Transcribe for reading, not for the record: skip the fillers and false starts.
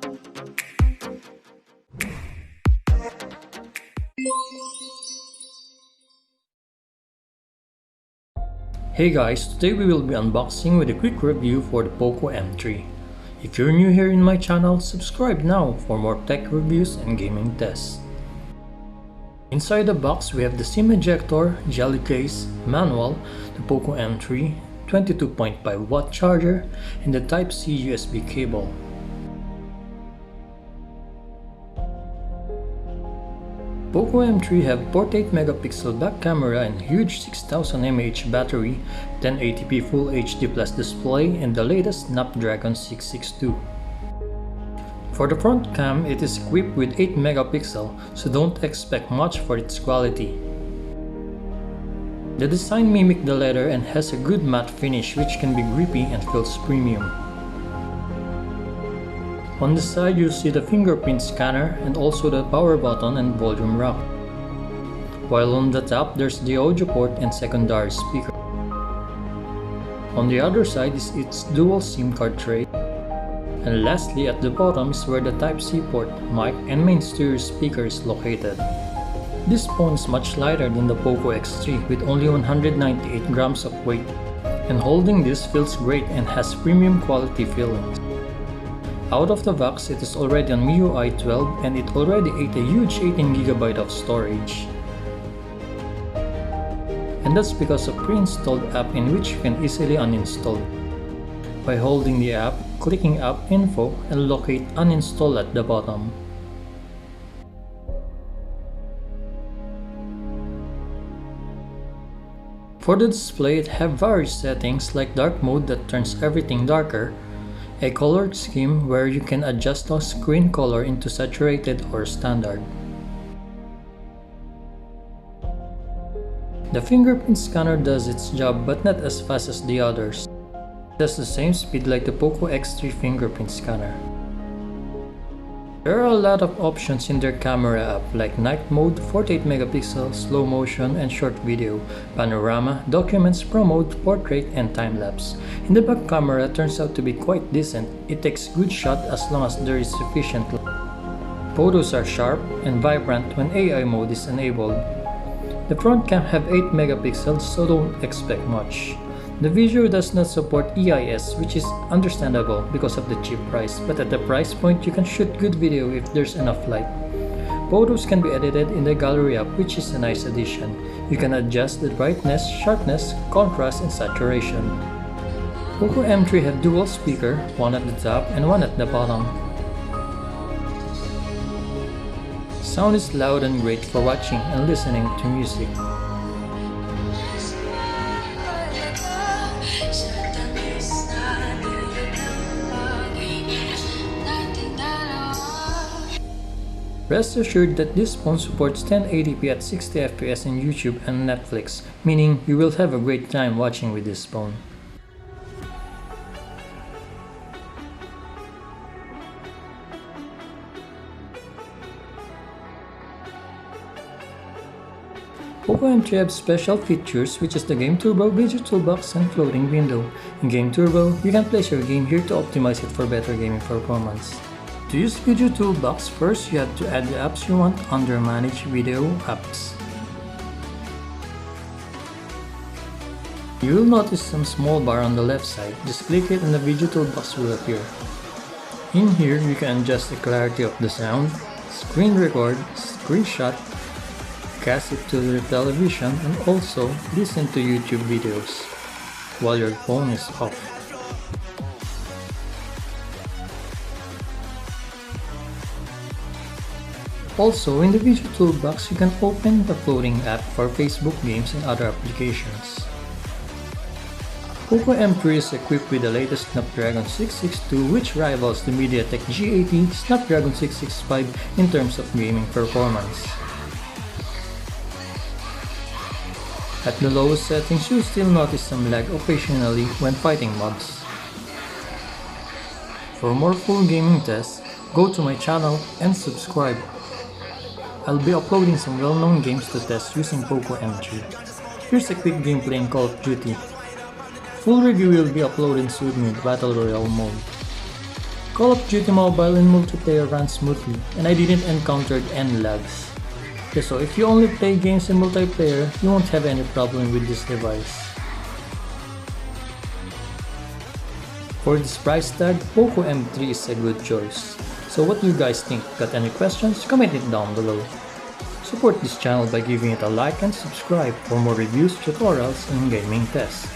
Hey guys, today we will be unboxing with a quick review for the POCO M3. If you're new here in my channel, subscribe now for more tech reviews and gaming tests. Inside the box we have the SIM ejector, jelly case, manual, the POCO M3, 22.5 watt charger, and the Type-C USB cable. POCO M3 have 48 megapixel back camera and huge 6000 mAh battery, 1080p Full HD Plus display, and the latest Snapdragon 662. For the front cam, it is equipped with 8 megapixel, so don't expect much for its quality. The design mimics the leather and has a good matte finish which can be grippy and feels premium. On the side you'll see the fingerprint scanner and also the power button and volume rock. While on the top there's the audio port and secondary speaker. On the other side is its dual SIM card tray. And lastly at the bottom is where the Type-C port, mic, and main stereo speaker is located. This phone is much lighter than the POCO X3 with only 198 grams of weight. And holding this feels great and has premium quality feelings. Out of the box, it is already on MIUI 12 and it already ate a huge 18GB of storage. And that's because of pre-installed app in which you can easily uninstall. By holding the app, clicking App Info, and locate Uninstall at the bottom. For the display, it have various settings like dark mode that turns everything darker, a colored scheme where you can adjust the screen color into saturated or standard. The fingerprint scanner does its job but not as fast as the others. It has the same speed like the POCO X3 fingerprint scanner. There are a lot of options in their camera app like night mode, 48 megapixel, slow motion and short video, panorama, documents, pro mode, portrait, and time-lapse. In the back camera turns out to be quite decent. It takes good shot as long as there is sufficient light. Photos are sharp and vibrant when AI mode is enabled. The front cam have 8 megapixels, so don't expect much. The video does not support EIS, which is understandable because of the cheap price, but at the price point you can shoot good video if there's enough light. Photos can be edited in the gallery app, which is a nice addition. You can adjust the brightness, sharpness, contrast, and saturation. POCO M3 have dual speaker, one at the top and one at the bottom. Sound is loud and great for watching and listening to music. Rest assured that this phone supports 1080p at 60fps in YouTube and Netflix, meaning you will have a great time watching with this phone. POCO M3 have special features which is the Game Turbo, Video Toolbox, and Floating Window. In Game Turbo, you can place your game here to optimize it for better gaming performance. To use Video Toolbox, first you have to add the apps you want under Manage Video Apps. You will notice some small bar on the left side. Just click it and the Video Toolbox will appear. In here, you can adjust the clarity of the sound, screen record, screenshot, cast it to the television, and also listen to YouTube videos while your phone is off. Also, in the Video Toolbox, you can open the floating app for Facebook games and other applications. POCO M3 is equipped with the latest Snapdragon 662, which rivals the MediaTek G80 Snapdragon 665 in terms of gaming performance. At the lowest settings, you'll still notice some lag occasionally when fighting mobs. For more full gaming tests, go to my channel and subscribe. I'll be uploading some well-known games to test using POCO M3. Here's a quick gameplay in Call of Duty. Full review will be uploaded soon with Battle Royale mode. Call of Duty Mobile in multiplayer runs smoothly, and I didn't encounter any lags. Okay, so if you only play games in multiplayer, you won't have any problem with this device. For this price tag, POCO M3 is a good choice. So what do you guys think? Got any questions? Comment it down below. Support this channel by giving it a like and subscribe for more reviews, tutorials, and gaming tests.